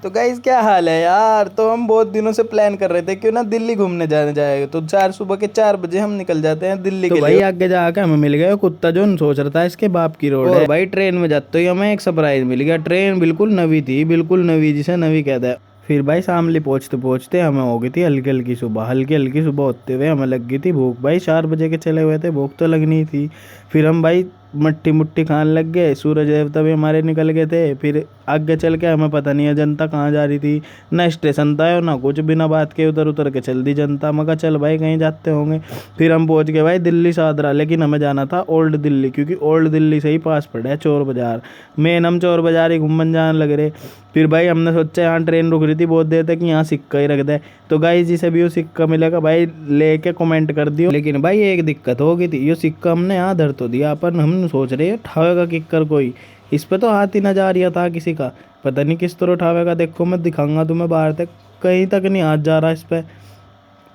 तो गाइस क्या हाल है यार। तो हम बहुत दिनों से प्लान कर रहे थे क्यों ना दिल्ली घूमने जाने जाएगा। तो सुबह के 4 बजे हम निकल जाते हैं दिल्ली के लिए। भाई आगे जाके हमें मिल गया कुत्ता जो सोच रहा था इसके बाप की रोड है। भाई ट्रेन में जाते ही हमें एक सरप्राइज मिल गया। ट्रेन बिल्कुल नवी थी, बिल्कुल नवी, जिसे नवी कहता है। फिर भाई शामली पहुंचते पहुंचते हमें हो गई थी हल्की हल्की सुबह होते हुए हमें लग गई थी भूख। भाई 4 बजे के चले हुए थे, भूख तो लगनी थी। फिर हम भाई मट्टी मुट्टी खाने लग गए। सूरज देवता भी हमारे निकल गए थे। फिर आगे चल के हमें पता नहीं है जनता कहाँ जा रही थी, ना स्टेशन था और ना कुछ। बिना बात के उतर उतर के चल दी जनता। मगर चल भाई कहीं जाते होंगे। फिर हम पहुंच गए भाई दिल्ली सादरा, लेकिन हमें जाना था ओल्ड दिल्ली, क्योंकि ओल्ड दिल्ली से ही पास पड़ा है चोर बाजार। मेन हम चोर बाजार ही घूमन जाने लग रहे। फिर भाई हमने सोचा यहाँ ट्रेन रुक रही थी बहुत देर तक, यहाँ सिक्का ही रख दे। तो गाइस जिसे भी वो सिक्का मिलेगा भाई लेके कमेंट कर दियो। लेकिन भाई एक दिक्कत हो गई थी, ये सिक्का हमने यहाँ धर तो दिया पर हम सोच रहे उठावेगा किक्कर कोई। इस पे तो हाथ ही ना जा रहा था किसी का, पता नहीं किस तरह उठावेगा। देखो मैं दिखाऊंगा तुम्हें, बाहर तक कहीं तक नहीं हाथ जा रहा इस पे।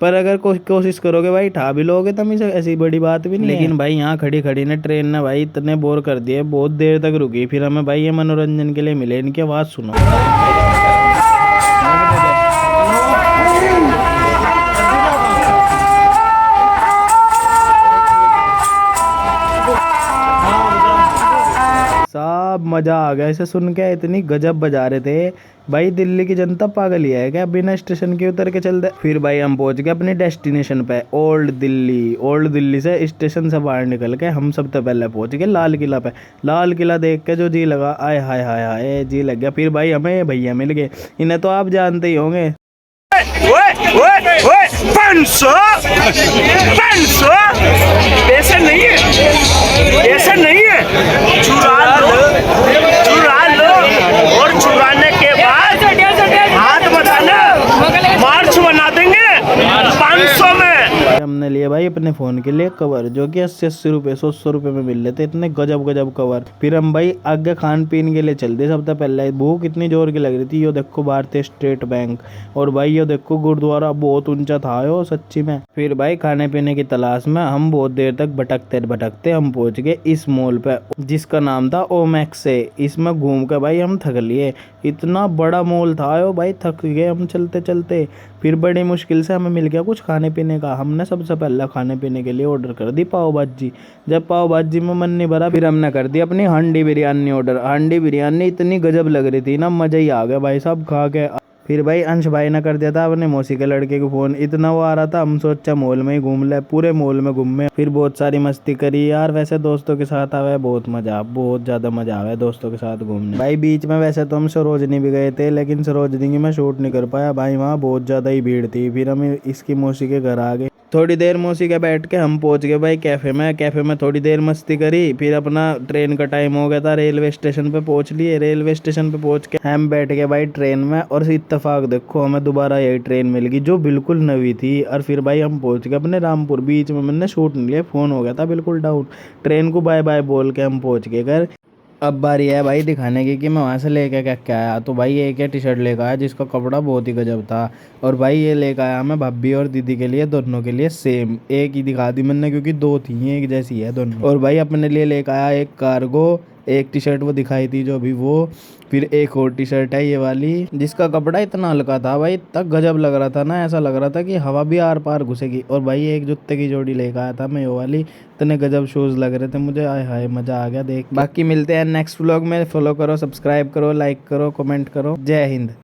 पर अगर कोशिश करोगे भाई ठा भी लोगे तब इसे, ऐसी बड़ी बात भी नहीं। लेकिन भाई यहाँ खड़ी खड़ी ने ट्रेन ने भाई इतने बोर कर दिए, बहुत देर तक रुकी। फिर हमें भाई ये मनोरंजन के लिए मिले, इनकी आवाज़ सुनो। सब मजा आ गया इसे सुन के, इतनी गजब बजा रहे थे भाई। दिल्ली की जनता पागल ही है क्या, बिना स्टेशन के उतर के चल दे। फिर भाई हम पहुंच गए अपने डेस्टिनेशन पे ओल्ड दिल्ली। ओल्ड दिल्ली से स्टेशन से बाहर निकल के हम सबसे पहले पहुंच गए लाल किला पे। लाल किला देख के जो जी लगा, आय हाय हाय हाय जी लग गया। फिर भाई हमें भैया मिल गए, इन्हें तो आप जानते ही होंगे। ऐसा नहीं है, ऐसा नहीं है। चुरा लो और चुराने के बाद हाथ बताना, मार्च बना देंगे 500 में। हमने लिए भाई अपने फ़ोन के लिए कवर, जो कि 80-80 रुपये 100 रुपये में मिल लेते, इतने गजब गजब कवर। फिर हम भाई आगे खान पीन के लिए चलते। सबसे पहले भूख इतनी जोर की लग रही थी। यो देखो भारतीय स्टेट बैंक, और भाई यो देखो गुरुद्वारा बहुत ऊंचा था यो सच्ची में। फिर भाई खाने पीने की तलाश में हम बहुत देर तक भटकते भटकते हम पहुंच गए इस मॉल पे, जिसका नाम था ओमैक्स। इसमें घूम के भाई हम थक लिए, इतना बड़ा मॉल था यो भाई, थक गए हम चलते चलते। फिर बड़ी मुश्किल से हमें मिल गया कुछ खाने पीने का। हमने सबसे पहले खाने पीने के लिए ऑर्डर कर दी पाव भाजी। जब पाव भाजी में मन नहीं भरा, फिर हमने कर दी अपनी हांडी बिरयानी ऑर्डर। हांडी बिरयानी इतनी गजब लग रही थी ना, मजा ही आ गया भाई सब खा के। फिर भाई अंश भाई ने कर दिया था अपने मौसी के लड़के को फ़ोन, इतना वो आ रहा था हम सोचा मॉल में ही घूम ले। पूरे मॉल में घूमे, फिर बहुत सारी मस्ती करी यार। वैसे दोस्तों के साथ आवे बहुत मजा, बहुत ज़्यादा मजा आवे दोस्तों के साथ घूमने। भाई बीच में वैसे तो हम सरोजनी भी गए थे, लेकिन सरोजनी की मैं शूट नहीं कर पाया भाई, वहाँ बहुत ज़्यादा ही भीड़ थी। फिर हम इसकी मौसी के घर आ गए। थोड़ी देर मौसी के बैठ के हम पहुंच गए भाई कैफ़े में। कैफ़े में थोड़ी देर मस्ती करी। फिर अपना ट्रेन का टाइम हो गया था, रेलवे स्टेशन पे पहुंच लिए। रेलवे स्टेशन पे पहुंच के हम बैठ गए भाई ट्रेन में, और इत्तेफाक देखो हमें दोबारा यही ट्रेन मिल गई जो बिल्कुल नवी थी। और फिर भाई हम पहुंच गए अपने रामपुर। बीच में मैंने शूट नहीं लिया, फ़ोन हो गया था बिल्कुल डाउन। ट्रेन को बाय बाय बोल के हम पहुँच गए घर। अब बारी है भाई दिखाने की कि मैं वहाँ से लेके क्या आया। तो भाई एक टी शर्ट लेकर आया जिसका कपड़ा बहुत ही गजब था। और भाई ये लेकर आया मैं भाभी और दीदी के लिए, दोनों के लिए सेम एक ही दिखा दी मैंने, क्योंकि दो थी एक जैसी है दोनों। और भाई अपने लिए लेकर आया एक कार्गो, एक टी शर्ट वो दिखाई थी जो भी वो। फिर एक और टी शर्ट है ये वाली, जिसका कपड़ा इतना हल्का था भाई, इतना गजब लग रहा था ना, ऐसा लग रहा था कि हवा भी आर पार घुसेगी। और भाई एक जूते की जोड़ी लेकर आया था मैं ये वाली, इतने गजब शूज़ लग रहे थे मुझे, आय हाय मज़ा आ गया देख। बाकी मिलते हैं नेक्स्ट व्लॉग में। फॉलो करो, सब्सक्राइब करो, लाइक करो, कमेंट करो। जय हिंद।